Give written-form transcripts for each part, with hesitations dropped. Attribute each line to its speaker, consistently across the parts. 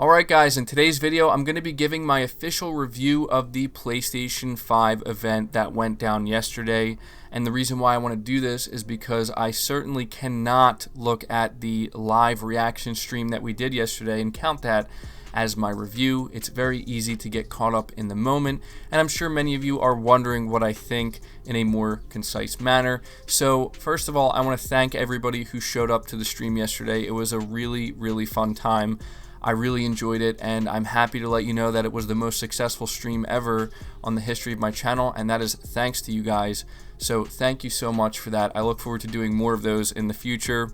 Speaker 1: Alright guys, in today's video I'm going to be giving my official review of the PlayStation 5 event that went down yesterday, and the reason why I want to do this is because I certainly cannot look at the live reaction stream that we did yesterday and count that as my review. It's very easy to get caught up in the moment, and I'm sure many of you are wondering what I think in a more concise manner. So first of all, I want to thank everybody who showed up to the stream yesterday. It was a really fun time. I really enjoyed it, and I'm happy to let you know that it was the most successful stream ever on the history of my channel, and that is thanks to you guys. So thank you so much for that. I look forward to doing more of those in the future.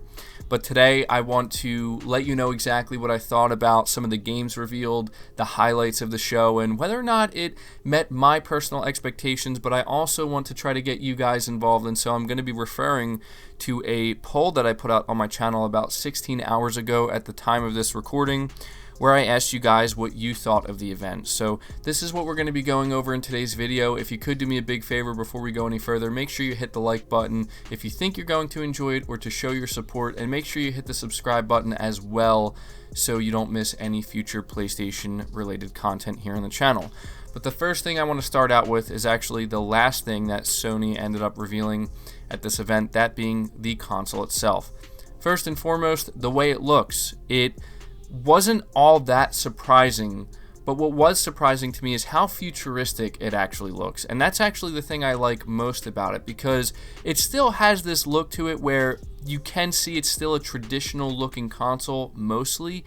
Speaker 1: But today I want to let you know exactly what I thought about some of the games revealed, the highlights of the show, and whether or not it met my personal expectations. But I also want to try to get you guys involved, and so I'm going to be referring to a poll that I put out on my channel about 16 hours ago at the time of this recording, where I asked you guys what you thought of the event. So this is what we're going to be going over in today's video. If you could do me a big favor before we go any further, make sure you hit the like button if you think you're going to enjoy it or to show your support, and make sure you hit the subscribe button as well so you don't miss any future PlayStation related content here on the channel. But the first thing I want to start out with is actually the last thing that Sony ended up revealing at this event, that being the console itself. First and foremost, the way it looks. It wasn't all that surprising, but what was surprising to me is how futuristic it actually looks. And that's actually the thing I like most about it, because it still has this look to it where you can see it's still a traditional looking console mostly,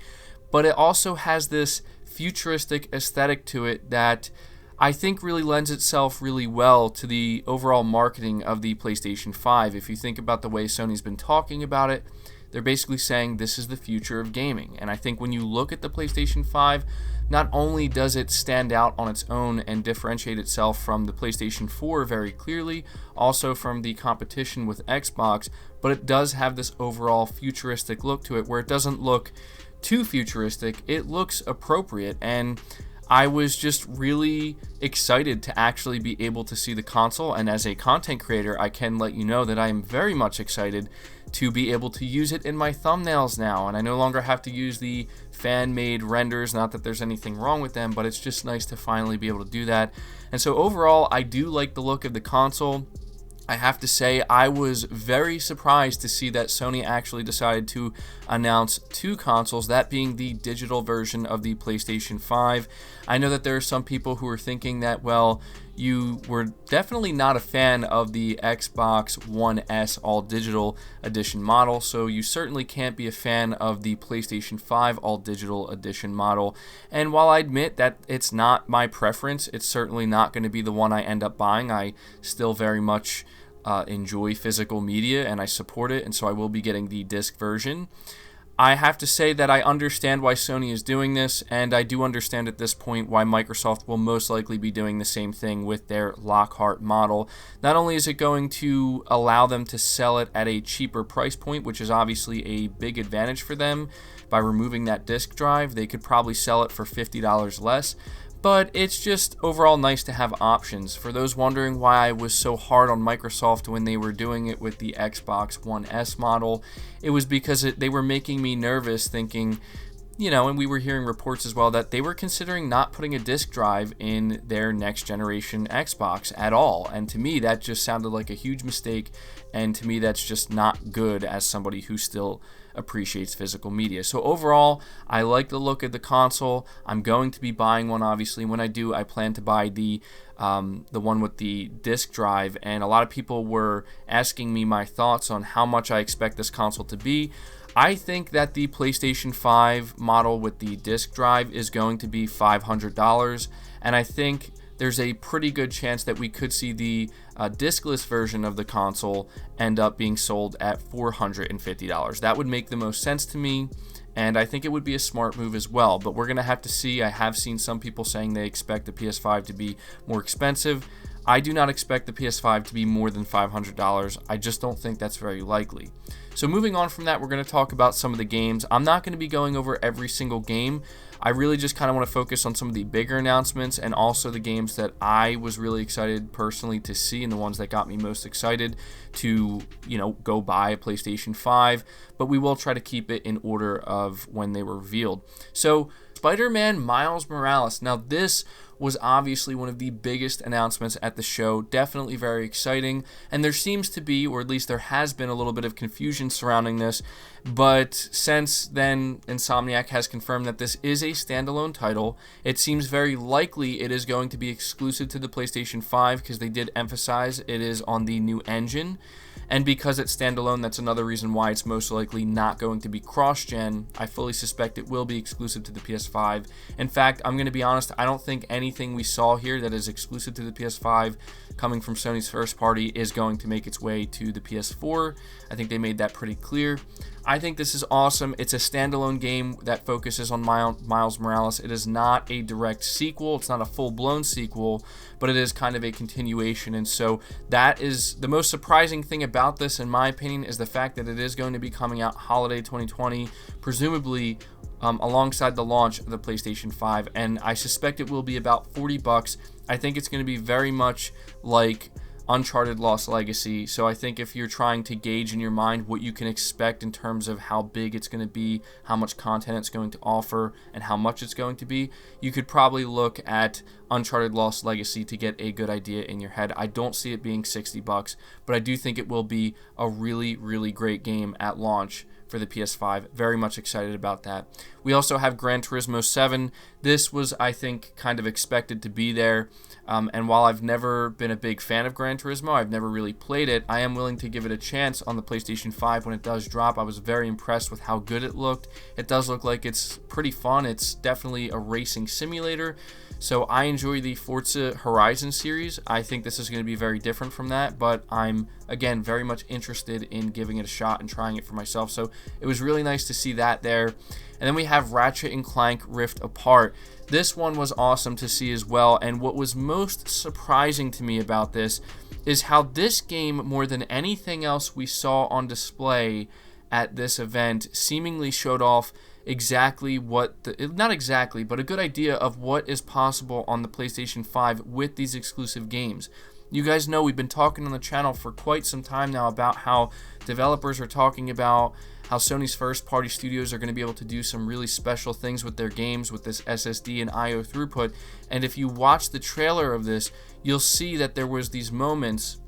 Speaker 1: but it also has this futuristic aesthetic to it that I think really lends itself really well to the overall marketing of the PlayStation 5. If you think about the way Sony's been talking about it, they're basically saying this is the future of gaming. And I think when you look at the PlayStation 5, not only does it stand out on its own and differentiate itself from the PlayStation 4 very clearly, also from the competition with Xbox, but it does have this overall futuristic look to it where it doesn't look too futuristic. It looks appropriate, and I was just really excited to actually be able to see the console, and as a content creator, I can let you know that I am very much excited to be able to use it in my thumbnails now, and I no longer have to use the fan-made renders. Not that there's anything wrong with them, but it's just nice to finally be able to do that. And so overall, I do like the look of the console. I have to say, I was very surprised to see that Sony actually decided to announce two consoles, that being the digital version of the PlayStation 5. I know that there are some people who are thinking that, well, you were definitely not a fan of the Xbox One S all-digital edition model, so you certainly can't be a fan of the PlayStation 5 all-digital edition model. And while I admit that it's not my preference, it's certainly not going to be the one I end up buying. I still very much enjoy physical media, and I support it, and so I will be getting the disc version. I have to say that I understand why Sony is doing this, and I do understand at this point why Microsoft will most likely be doing the same thing with their Lockhart model. Not only is it going to allow them to sell it at a cheaper price point, which is obviously a big advantage for them. By removing that disk drive, they could probably sell it for $50 less. But it's just overall nice to have options. For those wondering why I was so hard on Microsoft when they were doing it with the Xbox One S model, it was because they were making me nervous, thinking, you know, and we were hearing reports as well that they were considering not putting a disk drive in their next generation Xbox at all. And to me, that just sounded like a huge mistake, and to me, that's just not good as somebody who still appreciates physical media. So overall, I like the look of the console. I'm going to be buying one, obviously. When I do, I plan to buy the one with the disc drive, and a lot of people were asking me my thoughts on how much I expect this console to be. I think that the PlayStation 5 model with the disc drive is going to be $500, and I think there's a pretty good chance that we could see the discless version of the console end up being sold at $450. That would make the most sense to me, and I think it would be a smart move as well, but we're going to have to see. I have seen some people saying they expect the PS5 to be more expensive. I do not expect the PS5 to be more than $500. I just don't think that's very likely. So moving on from that, we're going to talk about some of the games. I'm not going to be going over every single game. I really just kind of want to focus on some of the bigger announcements and also the games that I was really excited personally to see and the ones that got me most excited to, go buy a PlayStation 5. But we will try to keep it in order of when they were revealed. So Spider-Man Miles Morales. Now, this was obviously one of the biggest announcements at the show. Definitely very exciting. And there seems to be, or at least there has been, a little bit of confusion surrounding this. But since then, Insomniac has confirmed that this is a standalone title. It seems very likely it is going to be exclusive to the PlayStation 5 because they did emphasize it is on the new engine. And because it's standalone, that's another reason why it's most likely not going to be cross-gen. I fully suspect it will be exclusive to the PS5. In fact, I'm going to be honest, I don't think anything we saw here that is exclusive to the PS5 coming from Sony's first party is going to make its way to the PS4. I think they made that pretty clear. I think this is awesome. It's a standalone game that focuses on Miles Morales. It is not a direct sequel. It's not a full-blown sequel, but it is kind of a continuation. And so that is the most surprising thing about this, in my opinion, is the fact that it is going to be coming out holiday 2020, presumably alongside the launch of the PlayStation 5. And I suspect it will be about $40. I think it's going to be very much like Uncharted Lost Legacy. So I think if you're trying to gauge in your mind what you can expect in terms of how big it's going to be, how much content it's going to offer, and how much it's going to be, you could probably look at Uncharted Lost Legacy to get a good idea in your head. I don't see it being $60, but I do think it will be a really, really great game at launch for the PS5. Very much excited about that. We also have Gran Turismo 7. This was, I think, kind of expected to be there. And while I've never been a big fan of Gran Turismo, I've never really played it, I am willing to give it a chance on the PlayStation 5 when it does drop. I was very impressed with how good it looked. It does look like it's pretty fun. It's definitely a racing simulator. So I enjoy the Forza Horizon series. I think this is going to be very different from that, but I'm, again, very much interested in giving it a shot and trying it for myself. So it was really nice to see that there. And then we have Ratchet and Clank Rift Apart. This one was awesome to see as well, and what was most surprising to me about this is how this game, more than anything else we saw on display at this event, seemingly showed off exactly what not exactly, but a good idea of what is possible on the PlayStation 5 with these exclusive games. You guys know we've been talking on the channel for quite some time now about how developers are talking about how Sony's first-party studios are going to be able to do some really special things with their games with this SSD and I/O throughput. And if you watch the trailer of this, you'll see that there was these moments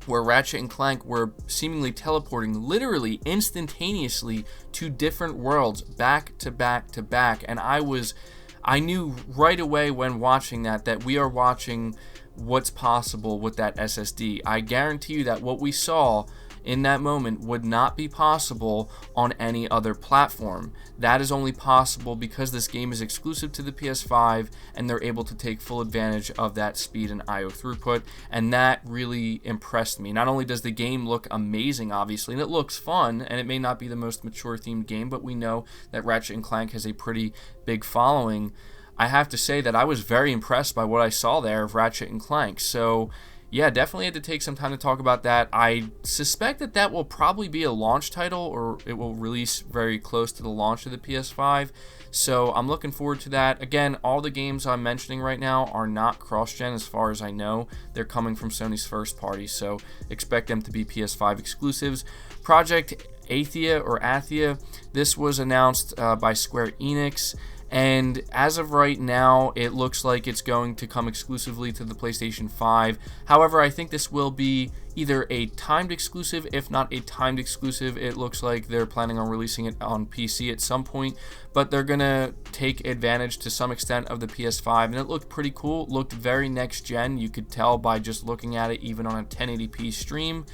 Speaker 1: where Ratchet and Clank were seemingly teleporting literally instantaneously to different worlds back to back to back. And I knew right away when watching that we are watching what's possible with that SSD. I guarantee you that what we saw in that moment would not be possible on any other platform. That is only possible because this game is exclusive to the PS5 and they're able to take full advantage of that speed and I/O throughput, and that really impressed me. Not only does the game look amazing, obviously, and it looks fun, and it may not be the most mature themed game, but we know that Ratchet and Clank has a pretty big following. I have to say that I was very impressed by what I saw there of Ratchet and Clank. So yeah, definitely had to take some time to talk about that. I suspect that that will probably be a launch title, or it will release very close to the launch of the PS5. So I'm looking forward to that. Again, all the games I'm mentioning right now are not cross-gen as far as I know. They're coming from Sony's first party, so expect them to be PS5 exclusives. Project Athia, this was announced by Square Enix. And as of right now, it looks like it's going to come exclusively to the PlayStation 5. However, I think this will be either a timed exclusive, if not a timed exclusive. It looks like they're planning on releasing it on PC at some point, but they're going to take advantage to some extent of the PS5, and it looked pretty cool. It looked very next gen. You could tell by just looking at it, even on a 1080p stream.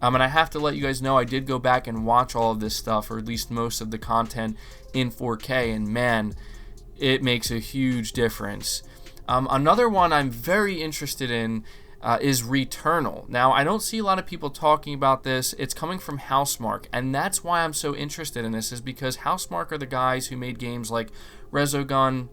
Speaker 1: And I have to let you guys know, I did go back and watch all of this stuff, or at least most of the content, in 4K, and man, it makes a huge difference. Another one I'm very interested in is Returnal. Now, I don't see a lot of people talking about this. It's coming from Housemarque, and that's why I'm so interested in this, is because Housemarque are the guys who made games like Resogun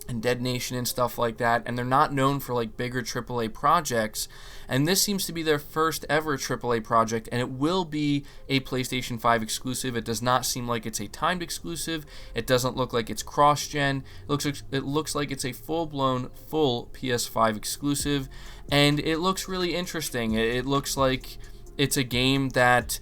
Speaker 1: and Dead Nation and stuff like that, and they're not known for like bigger AAA projects, and this seems to be their first ever AAA project, and it will be a PlayStation 5 exclusive. It does not seem like it's a timed exclusive. It doesn't look like it's cross-gen. It looks like it's a full-blown PS5 exclusive, and it looks really interesting. It looks like it's a game that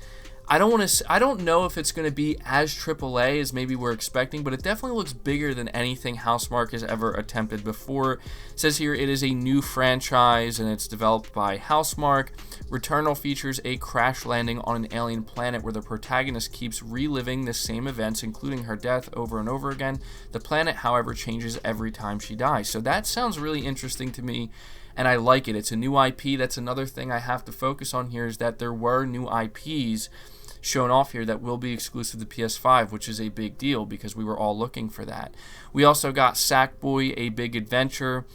Speaker 1: I don't know if it's going to be as AAA as maybe we're expecting, but it definitely looks bigger than anything Housemarque has ever attempted before. It says here it is a new franchise and it's developed by Housemarque. Returnal features a crash landing on an alien planet where the protagonist keeps reliving the same events, including her death, over and over again. The planet, however, changes every time she dies. So that sounds really interesting to me, and I like it. It's a new IP. That's another thing I have to focus on here, is that there were new IPs shown off here that will be exclusive to PS5, which is a big deal because we were all looking for that. We also got Sackboy: A Big Adventure.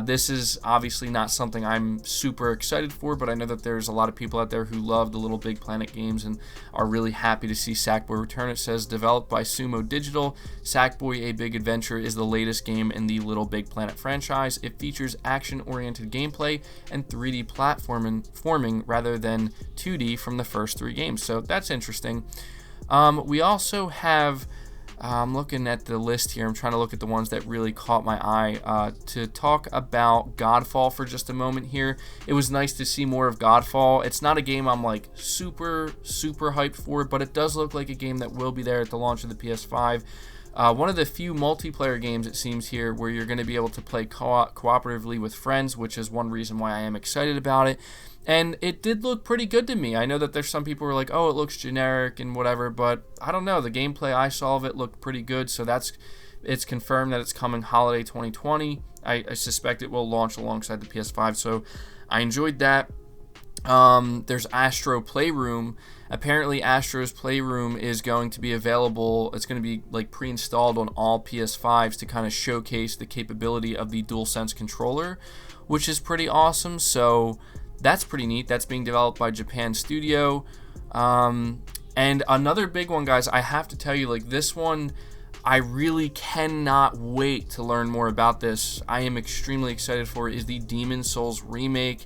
Speaker 1: This is obviously not something I'm super excited for, but I know that there's a lot of people out there who love the Little Big Planet games and are really happy to see Sackboy return. It says, developed by Sumo Digital, Sackboy: A Big Adventure is the latest game in the Little Big Planet franchise. It features action-oriented gameplay and 3D platforming rather than 2D from the first 3 games. So that's interesting. We also have, I'm looking at the list here, I'm trying to look at the ones that really caught my eye, to talk about Godfall for just a moment here. It was nice to see more of Godfall. It's not a game I'm like super hyped for, but it does look like a game that will be there at the launch of the PS5. One of the few multiplayer games, it seems here, where you're going to be able to play cooperatively with friends, which is one reason why I am excited about it. And it did look pretty good to me. I know that there's some people who are like, oh, it looks generic and whatever, but I don't know. The gameplay I saw of it looked pretty good, so it's confirmed that it's coming holiday 2020. I suspect it will launch alongside the PS5, so I enjoyed that. There's Astro Playroom. Apparently Astro's Playroom is going to be available. It's going to be like pre-installed on all PS5s to kind of showcase the capability of the DualSense controller, which is pretty awesome. So that's pretty neat. That's being developed by Japan Studio. And another big one, guys, I have to tell you, like, this one, I really cannot wait to learn more about this. I am extremely excited for it, is the Demon's Souls remake.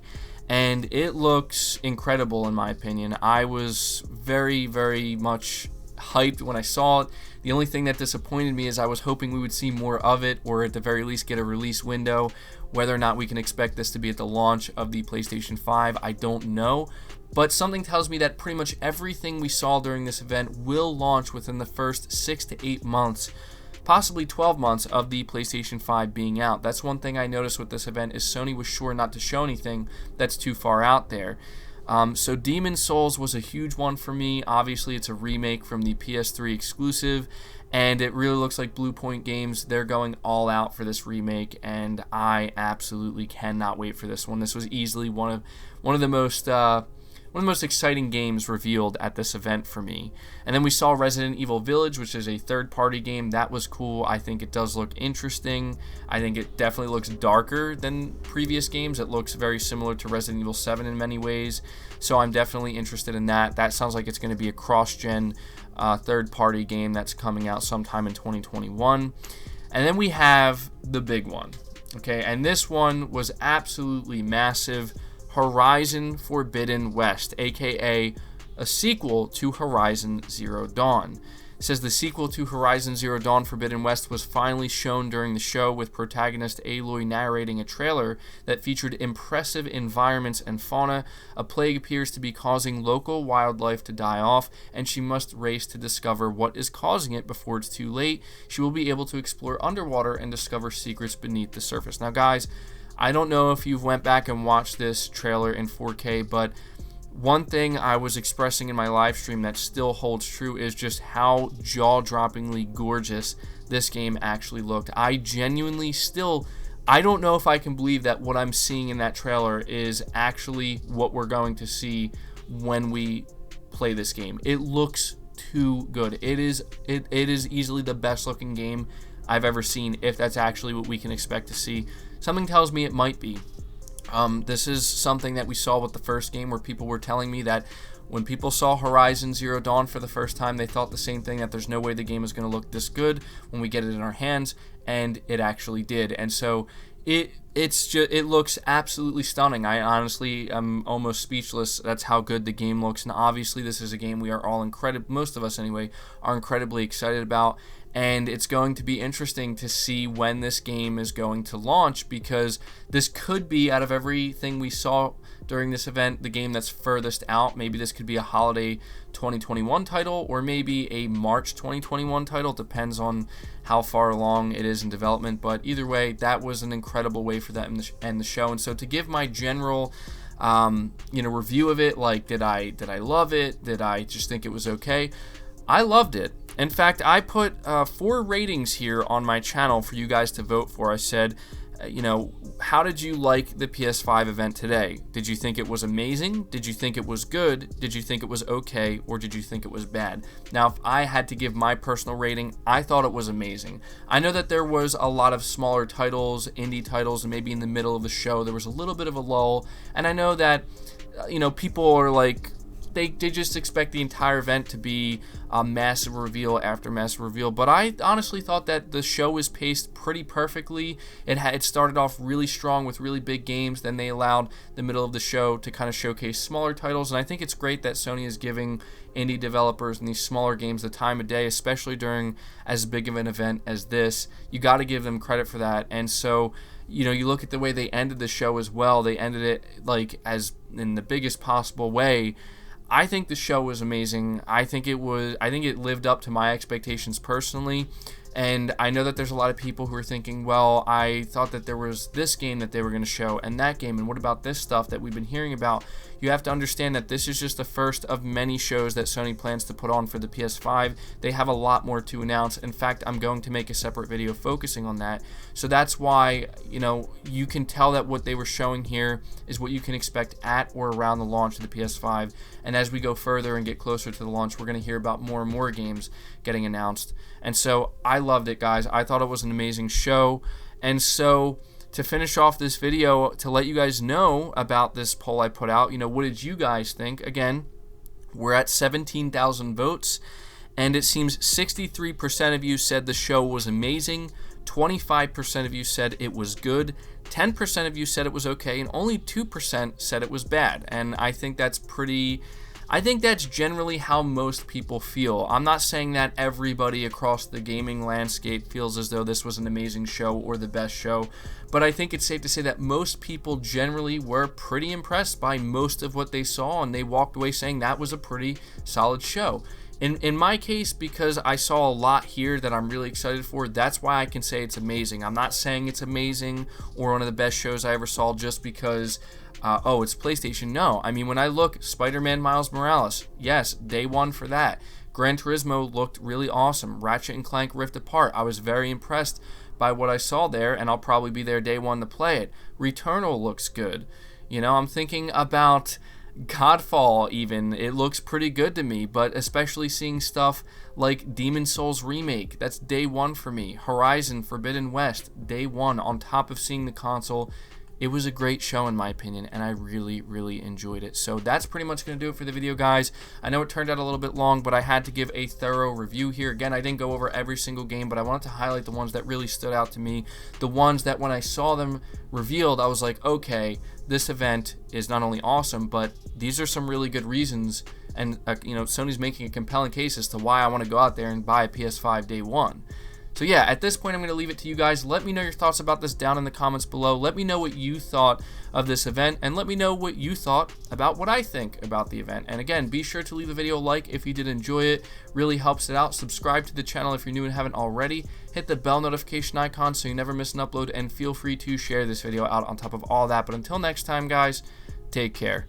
Speaker 1: And it looks incredible in my opinion. I was very much hyped when I saw it. The only thing that disappointed me is I was hoping we would see more of it, or at the very least get a release window. Whether or not we can expect this to be at the launch of the PlayStation 5, I don't know. But something tells me that pretty much everything we saw during this event will launch within the first 6 to 8 months, possibly 12 months of the PlayStation 5 being out. That's one thing I noticed with this event, is Sony was sure not to show anything that's too far out there. So Demon's Souls was a huge one for me. Obviously, it's a remake from the PS3 exclusive, and it really looks like Blue Point Games, they're going all out for this remake, and I absolutely cannot wait for this one. This was easily one of the most exciting games revealed at this event for me. And then we saw Resident Evil Village, which is a third-party game. That was cool. I think it does look interesting. I think it definitely looks darker than previous games. It looks very similar to Resident Evil 7 in many ways. So I'm definitely interested in that. That sounds like it's going to be a cross-gen third-party game that's coming out sometime in 2021. And then we have the big one. Okay, and this one was absolutely massive. Horizon Forbidden West, aka a sequel to Horizon Zero Dawn. It says the sequel to Horizon Zero Dawn Forbidden West was finally shown during the show, with protagonist Aloy narrating a trailer that featured impressive environments and fauna. A plague appears to be causing local wildlife to die off, and she must race to discover what is causing it before it's too late. She will be able to explore underwater and discover secrets beneath the surface. Now, guys, I don't know if you've went back and watched this trailer in 4K, but one thing I was expressing in my live stream that still holds true is just how jaw-droppingly gorgeous this game actually looked. I genuinely still, I don't know if I can believe that what I'm seeing in that trailer is actually what we're going to see when we play this game. It looks too good. It is easily the best looking game I've ever seen, if that's actually what we can expect to see. Something tells me it might be. This is something that we saw with the first game, where people were telling me that when people saw Horizon Zero Dawn for the first time, they thought the same thing, that there's no way the game is going to look this good when we get it in our hands, and it actually did. And so it looks absolutely stunning. I honestly am almost speechless. That's how good the game looks. And obviously this is a game we are all most of us anyway, are incredibly excited about. And it's going to be interesting to see when this game is going to launch, because this could be, out of everything we saw during this event the game that's furthest out. Maybe this could be a holiday 2021 title, or maybe a March 2021 title. Depends on how far along it is in development. But either way, that was an incredible way for them to end the show. And so to give my general review of it, like did I love it? Did I just think it was okay? I loved it. In fact, I put 4 ratings here on my channel for you guys to vote for. I said, how did you like the PS5 event today? Did you think it was amazing? Did you think it was good? Did you think it was okay? Or did you think it was bad? Now, if I had to give my personal rating, I thought it was amazing. I know that there was a lot of smaller titles, indie titles, and maybe in the middle of the show there was a little bit of a lull. And I know that, people are like, they just expect the entire event to be a massive reveal after massive reveal, but I honestly thought that the show was paced pretty perfectly. It started off really strong with really big games, then they allowed the middle of the show to kind of showcase smaller titles, and I think it's great that Sony is giving indie developers and these smaller games the time of day, especially during as big of an event as this. You got to give them credit for that. And so, you look at the way they ended the show as well. They ended it like as in the biggest possible way. I think the show was amazing. I think it lived up to my expectations personally. And I know that there's a lot of people who are thinking, well, I thought that there was this game that they were going to show and that game, and what about this stuff that we've been hearing about? You have to understand that this is just the first of many shows that Sony plans to put on for the PS5. They have a lot more to announce. In fact, I'm going to make a separate video focusing on that. So that's why, you can tell that what they were showing here is what you can expect at or around the launch of the PS5. And as we go further and get closer to the launch, we're going to hear about more and more games getting announced. And so I loved it, guys. I thought it was an amazing show. And so to finish off this video, to let you guys know about this poll I put out, what did you guys think? Again, we're at 17,000 votes, and it seems 63% of you said the show was amazing, 25% of you said it was good, 10% of you said it was okay, and only 2% said it was bad. And I think that's generally how most people feel. I'm not saying that everybody across the gaming landscape feels as though this was an amazing show or the best show, but I think it's safe to say that most people generally were pretty impressed by most of what they saw, and they walked away saying that was a pretty solid show. In my case, because I saw a lot here that I'm really excited for, that's why I can say it's amazing. I'm not saying it's amazing or one of the best shows I ever saw just because it's PlayStation. No, I mean, when I look, Spider-Man Miles Morales, yes, day one for that. Gran Turismo looked really awesome. Ratchet and Clank Rift Apart, I was very impressed by what I saw there, and I'll probably be there day one to play it. Returnal looks good. I'm thinking about Godfall even. It looks pretty good to me, but especially seeing stuff like Demon's Souls Remake, that's day one for me. Horizon Forbidden West, day one, on top of seeing the console. It was a great show in my opinion, and I really, really enjoyed it. So that's pretty much going to do it for the video, guys. I know it turned out a little bit long, but I had to give a thorough review here. Again, I didn't go over every single game, but I wanted to highlight the ones that really stood out to me. The ones that when I saw them revealed, I was like, okay, this event is not only awesome, but these are some really good reasons. And, Sony's making a compelling case as to why I want to go out there and buy a PS5 day one. So yeah, at this point I'm going to leave it to you guys. Let me know your thoughts about this down in the comments below. Let me know what you thought of this event, and let me know what you thought about what I think about the event. And again, be sure to leave the video a like if you did enjoy it. Really helps it out. Subscribe to the channel if you're new and haven't already. Hit the bell notification icon so you never miss an upload, and feel free to share this video out on top of all that. But until next time, guys, take care.